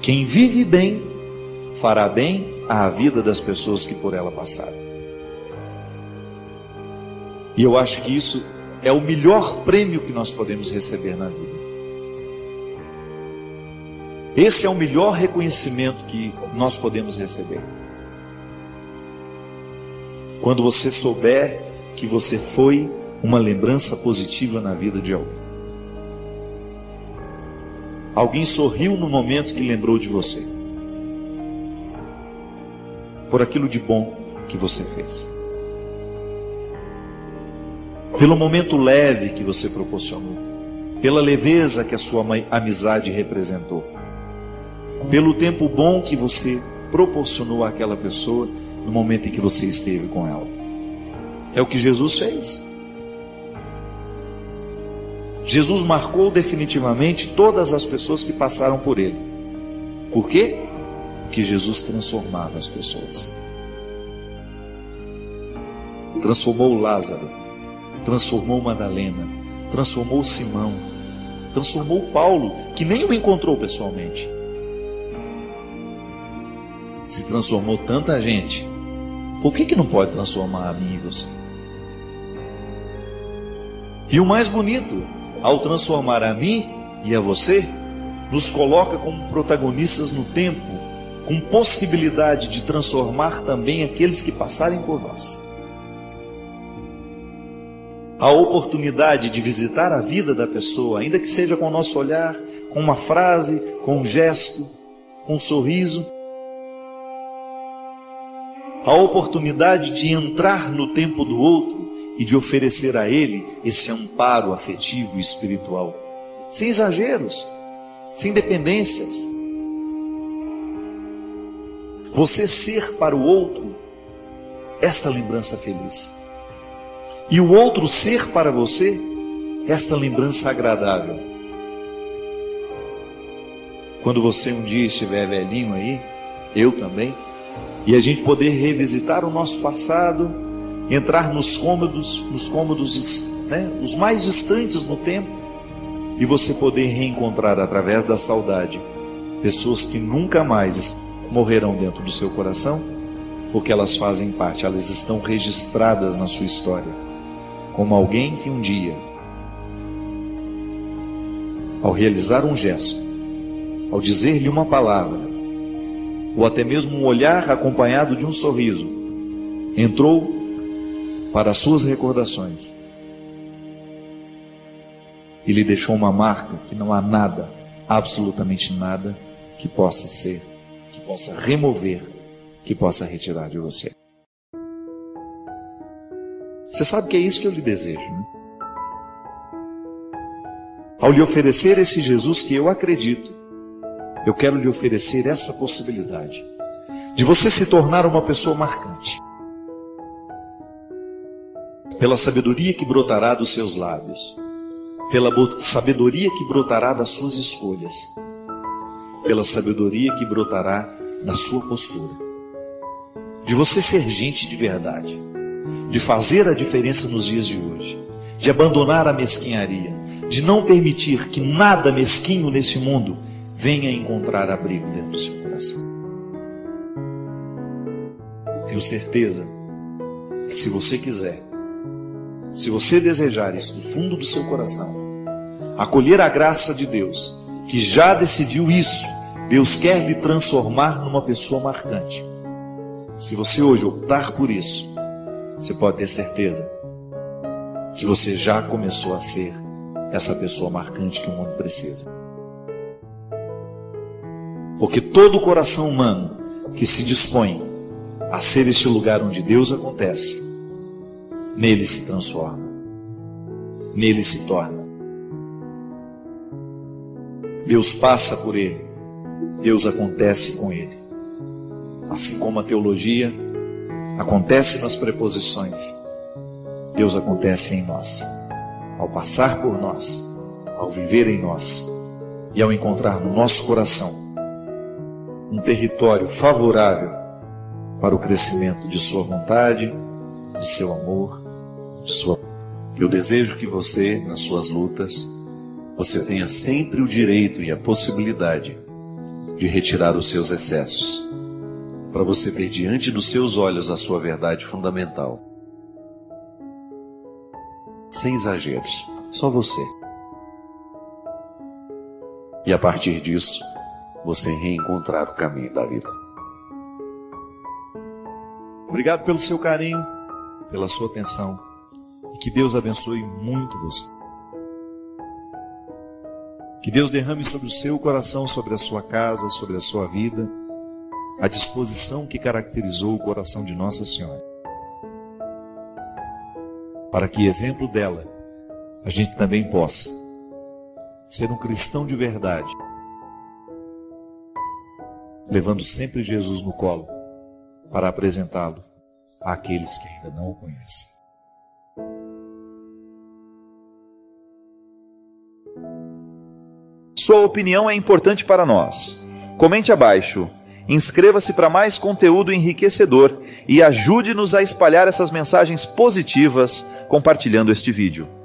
Quem vive bem, fará bem à vida das pessoas que por ela passaram. E eu acho que isso é o melhor prêmio que nós podemos receber na vida. Esse é o melhor reconhecimento que nós podemos receber. Quando você souber que você foi uma lembrança positiva na vida de alguém. Alguém sorriu no momento que lembrou de você, por aquilo de bom que você fez, pelo momento leve que você proporcionou, pela leveza que a sua amizade representou. pelo tempo bom que você proporcionou àquela pessoa no momento em que você esteve com ela. É o que Jesus fez. Jesus marcou definitivamente todas as pessoas que passaram por ele. Por quê? Porque Jesus transformava as pessoas. Transformou Lázaro, transformou Madalena, transformou Simão, transformou Paulo, que nem o encontrou pessoalmente. Se transformou tanta gente, por que não pode transformar a mim e você? E o mais bonito, ao transformar a mim e a você, nos coloca como protagonistas no tempo, com possibilidade de transformar também aqueles que passarem por nós. A oportunidade de visitar a vida da pessoa, ainda que seja com o nosso olhar, com uma frase, com um gesto, com um sorriso. A oportunidade de entrar no tempo do outro e de oferecer a ele esse amparo afetivo e espiritual, sem exageros, sem dependências. Você ser para o outro esta lembrança feliz. E o outro ser para você esta lembrança agradável. Quando você um dia estiver velhinho aí, eu também, e a gente poder revisitar o nosso passado, entrar nos cômodos, os mais distantes no tempo, e você poder reencontrar através da saudade pessoas que nunca mais morrerão dentro do seu coração, porque elas fazem parte, elas estão registradas na sua história, como alguém que um dia, ao realizar um gesto, ao dizer-lhe uma palavra, ou até mesmo um olhar acompanhado de um sorriso, entrou para as suas recordações e lhe deixou uma marca que não há nada, absolutamente nada, que possa ser, que possa remover, que possa retirar de você. Você sabe que é isso que eu lhe desejo, né? Ao lhe oferecer esse Jesus que eu acredito, eu quero lhe oferecer essa possibilidade de você se tornar uma pessoa marcante, pela sabedoria que brotará dos seus lábios, pela sabedoria que brotará das suas escolhas, pela sabedoria que brotará da sua postura, de você ser gente de verdade, de fazer a diferença nos dias de hoje, de abandonar a mesquinharia, de não permitir que nada mesquinho nesse mundo venha encontrar abrigo dentro do seu coração. Tenho certeza que se você quiser, se você desejar isso do fundo do seu coração, acolher a graça de Deus, que já decidiu isso, Deus quer lhe transformar numa pessoa marcante. Se você hoje optar por isso, você pode ter certeza que você já começou a ser essa pessoa marcante que o mundo precisa. Porque todo coração humano que se dispõe a ser este lugar onde Deus acontece, nele se transforma, nele se torna. Deus passa por ele, Deus acontece com ele. Assim como a teologia acontece nas preposições, Deus acontece em nós, ao passar por nós, ao viver em nós e ao encontrar no nosso coração um território favorável para o crescimento de sua vontade, de seu amor, de sua... Eu desejo que você, nas suas lutas, você tenha sempre o direito e a possibilidade de retirar os seus excessos, para você ver diante dos seus olhos a sua verdade fundamental. Sem exageros, só você. E a partir disso, você reencontrar o caminho da vida. Obrigado pelo seu carinho, pela sua atenção, e que Deus abençoe muito você. Que Deus derrame sobre o seu coração, sobre a sua casa, sobre a sua vida, a disposição que caracterizou o coração de Nossa Senhora, para que, exemplo dela, a gente também possa ser um cristão de verdade, levando sempre Jesus no colo para apresentá-lo àqueles que ainda não o conhecem. Sua opinião é importante para nós. Comente abaixo. Inscreva-se para mais conteúdo enriquecedor e ajude-nos a espalhar essas mensagens positivas compartilhando este vídeo.